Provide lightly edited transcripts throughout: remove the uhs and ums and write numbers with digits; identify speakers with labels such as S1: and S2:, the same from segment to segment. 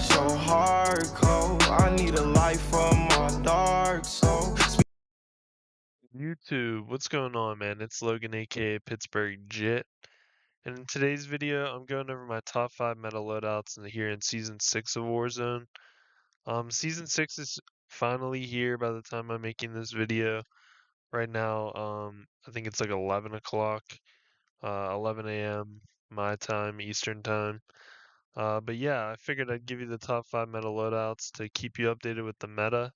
S1: so hardcore. I need a life from my dark soul.
S2: YouTube, what's going on, man? It's Logan, aka Pittsburgh Jit, and in today's video, I'm going over my top 5 meta loadouts here in Season 6 of Warzone. Season 6 is finally here by the time I'm making this video. Right now, I think it's like 11 o'clock, 11 a.m. my time, Eastern time. But yeah, I figured I'd give you the top 5 meta loadouts to keep you updated with the meta.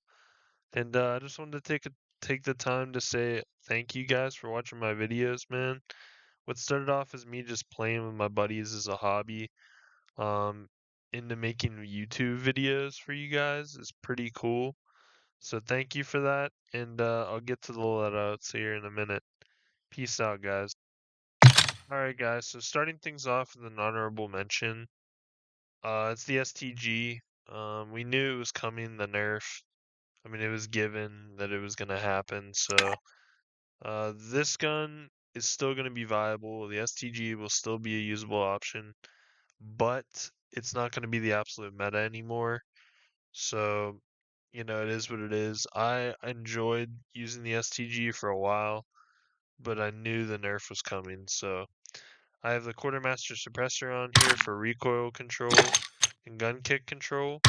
S2: And I just wanted to take the time to say thank you guys for watching my videos, man. What started off as me just playing with my buddies as a hobby, um, into making YouTube videos for you guys is pretty cool. So thank you for that, and I'll get to the loadouts here in a minute. Peace out, guys. Alright, guys, so starting things off with an honorable mention, it's the STG. We knew it was coming, the nerf. I mean, it was given that it was going to happen, so this gun is still going to be viable. The STG will still be a usable option, but it's not going to be the absolute meta anymore. So, it is what it is. I enjoyed using the STG for a while, but I knew the nerf was coming. So, I have the Quartermaster Suppressor on here for recoil control and gun kick control.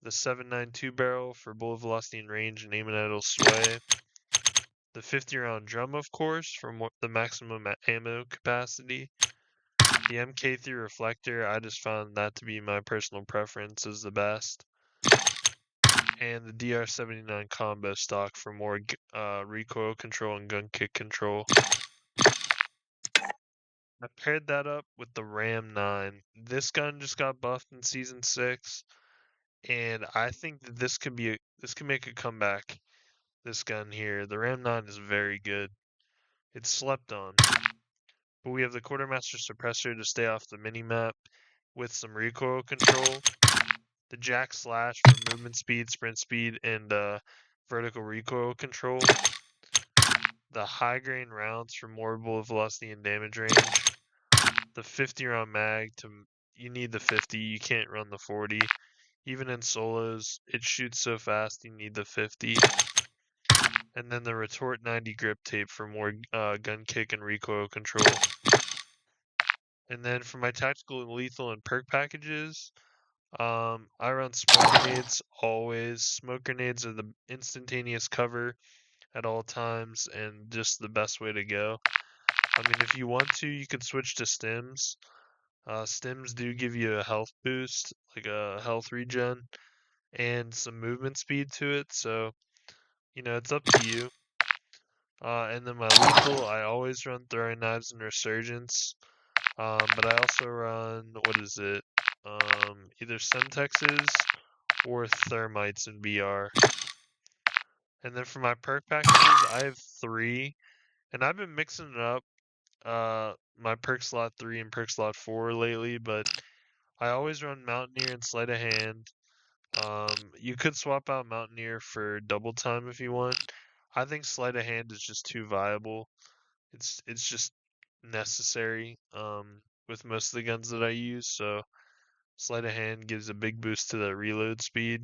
S2: The 7.92 barrel for bullet velocity and range and aim and idle sway. The 50 round drum, of course, for the maximum ammo capacity. The MK3 reflector, I just found that to be my personal preference as the best. And the DR79 combo stock for more recoil control and gun kick control. I paired that up with the Ram 9. This gun just got buffed in Season 6, and I think that this could make a comeback. This gun here, the Ram 9 is very good. It's slept on. But we have the Quartermaster Suppressor to stay off the minimap with some recoil control. The Jack Slash for movement speed, sprint speed, and vertical recoil control. The high grain rounds for more bullet velocity and damage range. The 50 round mag you need the 50, you can't run the 40. Even in solos, it shoots so fast you need the 50. And then the Retort 90 grip tape for more gun kick and recoil control. And then for my tactical and lethal and perk packages, I run smoke grenades always. Smoke grenades are the instantaneous cover at all times and just the best way to go. I mean, if you want to, you could switch to stims. Stims do give you a health boost, like a health regen, and some movement speed to it, so, it's up to you. And then my lethal, I always run throwing knives and resurgence. But I also run, what is it? Either Semtexes or Thermites in BR. And then for my perk packages, I have 3, and I've been mixing it up, my perk slot 3 and perk slot 4 lately, but I always run Mountaineer and Sleight of Hand. You could swap out Mountaineer for double time if you want. I think Sleight of Hand is just too viable. It's just necessary, with most of the guns that I use, so Sleight of Hand gives a big boost to the reload speed.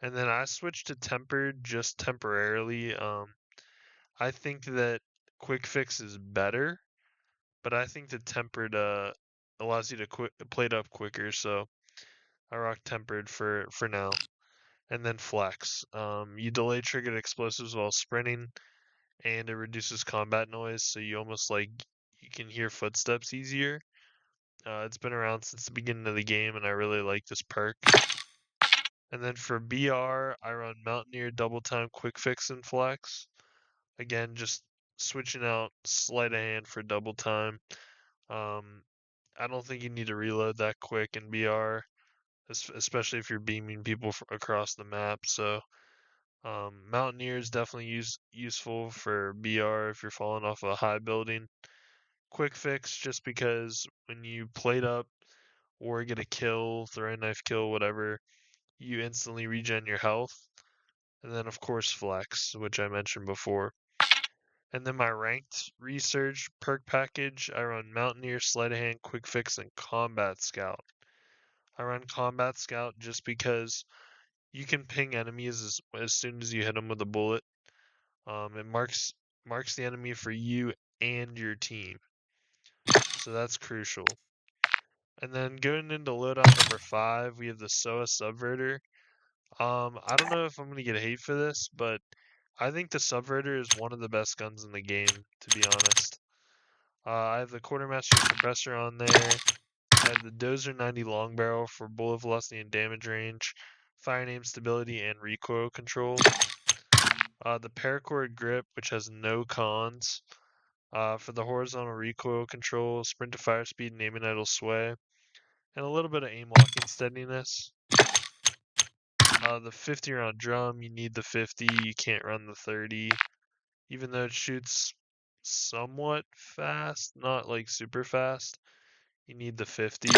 S2: And then I switched to Tempered just temporarily. I think that Quick Fix is better, but I think that Tempered allows you to play it up quicker, so I rock Tempered for now. And then Flex. You delay triggered explosives while sprinting, and it reduces combat noise, so you almost you can hear footsteps easier. It's been around since the beginning of the game, and I really like this perk. And then for BR, I run Mountaineer, Double Time, Quick Fix, and Flex. Again, just switching out Sleight of Hand for Double Time. I don't think you need to reload that quick in BR, especially if you're beaming people across the map. So Mountaineer is definitely useful for BR if you're falling off a high building. Quick Fix, just because when you plate up or get a kill, throwing knife kill, whatever, you instantly regen your health. And then, of course, Flex, which I mentioned before. And then my ranked research perk package, I run Mountaineer, Sleight of Hand, Quick Fix, and Combat Scout. I run Combat Scout just because you can ping enemies as soon as you hit them with a bullet. It marks the enemy for you and your team, so that's crucial. And then going into loadout number 5, we have the SOA Subverter. I don't know if I'm gonna get hate for this, but I think the Subverter is one of the best guns in the game, to be honest. I have the Quartermaster Suppressor on there. I have the Dozer 90 Long Barrel for bullet velocity and damage range, fire and aim stability, and recoil control. The Paracord Grip, which has no cons, for the horizontal recoil control, sprint to fire speed, and aim and idle sway, and a little bit of aim locking steadiness. The 50 round drum, you need the 50, you can't run the 30. Even though it shoots somewhat fast, not like super fast, you need the 50.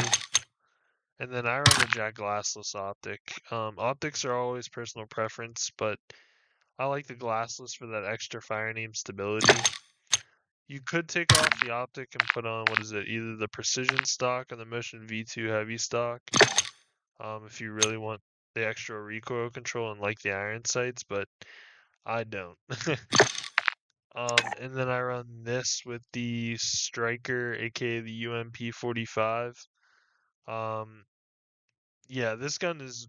S2: And then I run the Jack Glassless optic. Optics are always personal preference, but I like the glassless for that extra fire and aim stability. You could take off the optic and put on, either the precision stock or the Motion V2 heavy stock, if you really want the extra recoil control and like the iron sights, but I don't. And then I run this with the Striker, aka the UMP 45. Yeah, this gun has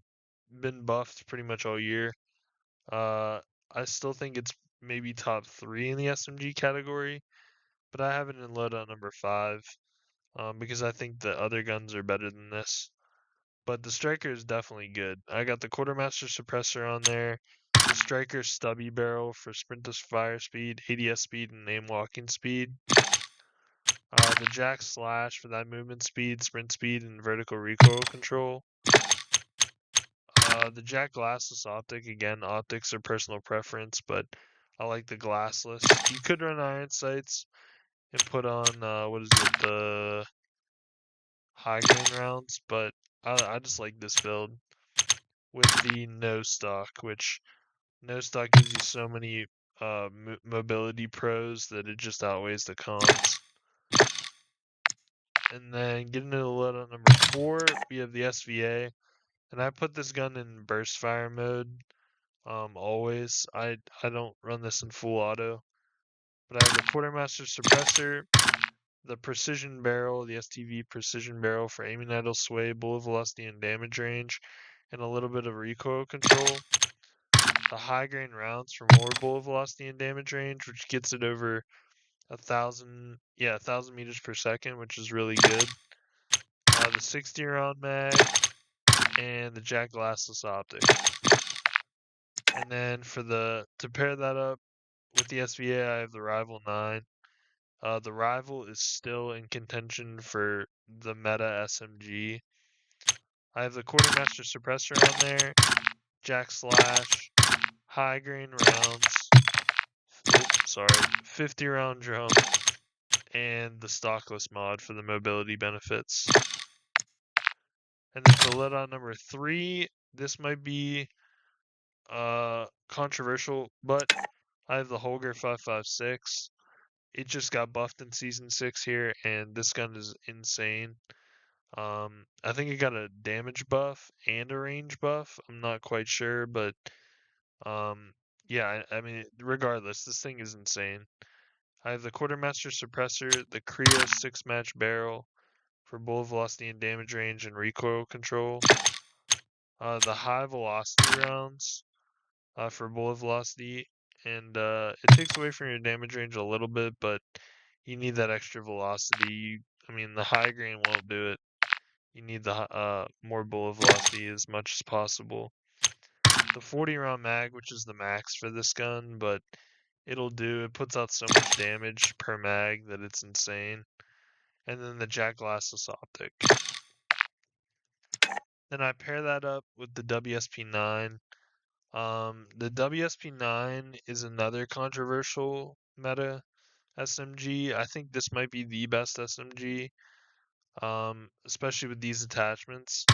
S2: been buffed pretty much all year. I still think it's maybe top 3 in the SMG category, but I have it in loadout number 5, because I think the other guns are better than this. But the Striker is definitely good. I got the Quartermaster Suppressor on there, the Striker Stubby Barrel for sprint to fire speed, ADS speed, and aim locking speed. The Jack Slash for that movement speed, sprint speed, and vertical recoil control. The Jack Glassless optic, again, optics are personal preference, but I like the glassless. You could run iron sights and put on, the high grain rounds, but I just like this build with the no stock, which no stock gives you so many mobility pros that it just outweighs the cons. And then getting into the loadout number 4, we have the SVA, and I put this gun in burst fire mode. Always. I don't run this in full auto, but I have the Quartermaster Suppressor, the Precision Barrel, the STV Precision Barrel for aiming idle sway, bullet velocity, and damage range, and a little bit of recoil control. The high grain rounds for more bullet velocity and damage range, which gets it over 1,000 meters per second, which is really good. The 60 round mag, and the Jack Glassless optic. And then to pair that up with the SVA, I have the Rival 9. The Rival is still in contention for the meta SMG. I have the Quartermaster Suppressor on there, Jack Slash, high grain rounds, 50 round drum, and the stockless mod for the mobility benefits. And then for loadout number 3, this might be controversial, but I have the Holger 556. It just got buffed in Season 6 here, and this gun is insane. I think it got a damage buff and a range buff. I'm not quite sure, but yeah, I mean, regardless, this thing is insane. I have the Quartermaster Suppressor, the Creo 6-match barrel for bullet velocity and damage range and recoil control. The high velocity rounds for bullet velocity, and it takes away from your damage range a little bit, but you need that extra velocity. I mean, the high grain won't do it. You need the more bullet velocity as much as possible. The 40 round mag, which is the max for this gun, but it'll do. It puts out so much damage per mag that it's insane. And then the Jack Glassless optic. Then I pair that up with the WSP9. The WSP9 is another controversial meta SMG. I think this might be the best SMG, especially with these attachments.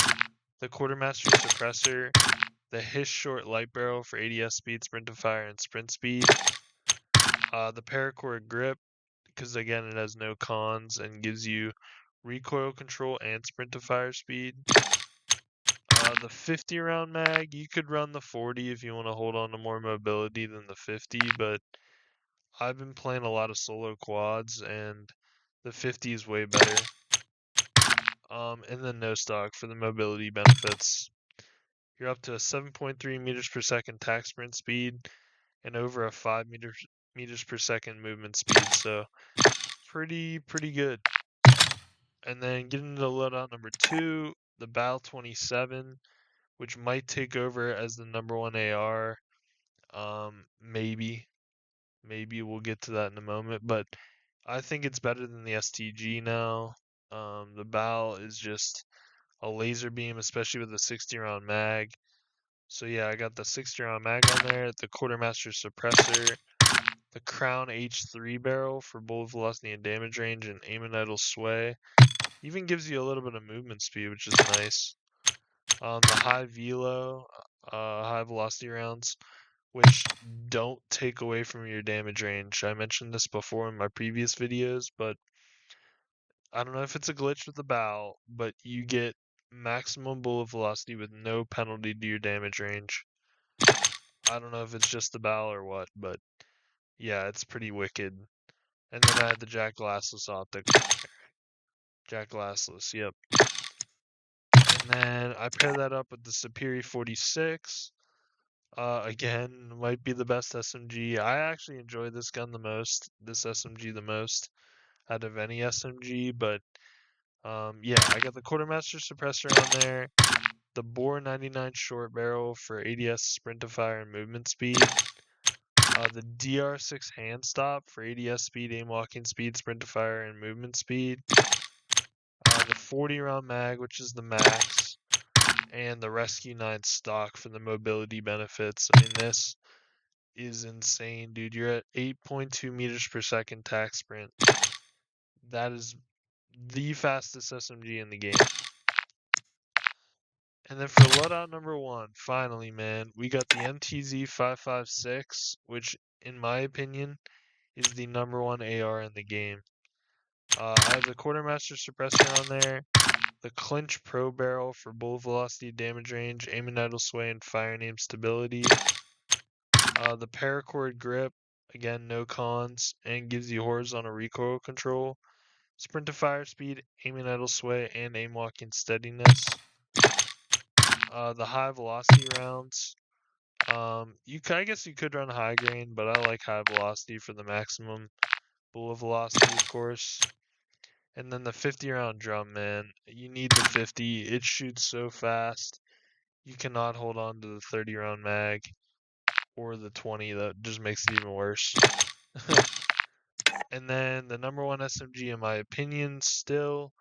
S2: The Quartermaster Suppressor, the Hiss Short Light Barrel for ADS speed, sprint to fire, and sprint speed. The Paracord Grip, because again it has no cons and gives you recoil control and sprint to fire speed. The 50 round mag, you could run the 40 if you want to hold on to more mobility than the 50, but I've been playing a lot of solo quads and the 50 is way better. And then no stock for the mobility benefits. You're up to a 7.3 meters per second tack sprint speed and over a 5 meters per second movement speed, so pretty good. And then getting into loadout number 2, the Bal 27, which might take over as the number 1 AR. Maybe we'll get to that in a moment, but I think it's better than the STG now. The Bal is just a laser beam, especially with a 60 round mag. So yeah, I got the 60 round mag on there, the Quartermaster suppressor, the Crown H3 barrel for bullet velocity and damage range, and aim and idle sway. Even gives you a little bit of movement speed, which is nice. The high velo, high velocity rounds, which don't take away from your damage range. I mentioned this before in my previous videos, but I don't know if it's a glitch with the bow, but you get maximum bullet velocity with no penalty to your damage range. I don't know if it's just the bow or what, but yeah, it's pretty wicked. And then I had the Jack Glassless optic. Jack Glassless, yep. And then I pair that up with the Superior 46. Again, might be the best SMG. I actually enjoy this gun the most, this SMG the most out of any SMG, but yeah, I got the Quartermaster suppressor on there, the Bore 99 short barrel for ADS sprint to fire and movement speed, the DR6 hand stop for ADS speed, aim walking speed, sprint to fire, and movement speed, the 40 round mag, which is the max, and the Rescue 9 stock for the mobility benefits. I mean, this is insane, dude. You're at 8.2 meters per second tack sprint. That is the fastest SMG in the game. And then for loadout number 1, finally, man, we got the MTZ 556, which, in my opinion, is the number 1 AR in the game. I have the Quartermaster suppressor on there, the Clinch Pro barrel for bullet velocity, damage range, aim and idle sway, and fire and aim stability. The paracord grip, again, no cons, and gives you horizontal recoil control, sprint to fire speed, aim and idle sway, and aim walking steadiness. The high velocity rounds. I guess you could run high grain, but I like high velocity for the maximum bullet velocity, of course. And then the 50 round drum, man. You need the 50. It shoots so fast. You cannot hold on to the 30 round mag or the 20. That just makes it even worse. And then the number 1 SMG, in my opinion, still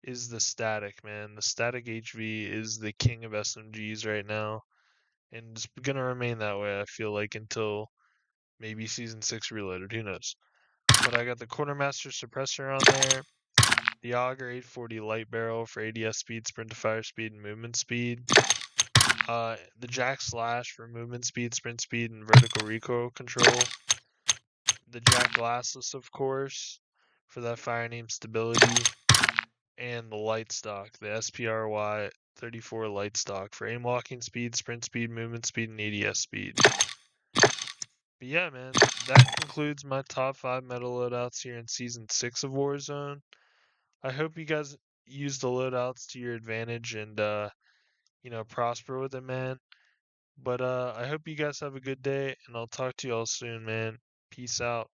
S2: is the Static, man. The Static HV is the king of SMGs right now. And it's going to remain that way, I feel like, until maybe Season 6 Reloaded. Who knows? But I got the Quartermaster suppressor on there, the Auger 840 light barrel for ADS speed, sprint to fire speed, and movement speed. The Jack Slash for movement speed, sprint speed, and vertical recoil control. The Jack Glassless, of course, for that fire and aim stability. And the light stock, the SPRY 34 light stock for aim walking speed, sprint speed, movement speed, and ADS speed. But yeah, man, that concludes my top 5 meta loadouts here in Season 6 of Warzone. I hope you guys use the loadouts to your advantage and, prosper with it, man. But I hope you guys have a good day, and I'll talk to you all soon, man. Peace out.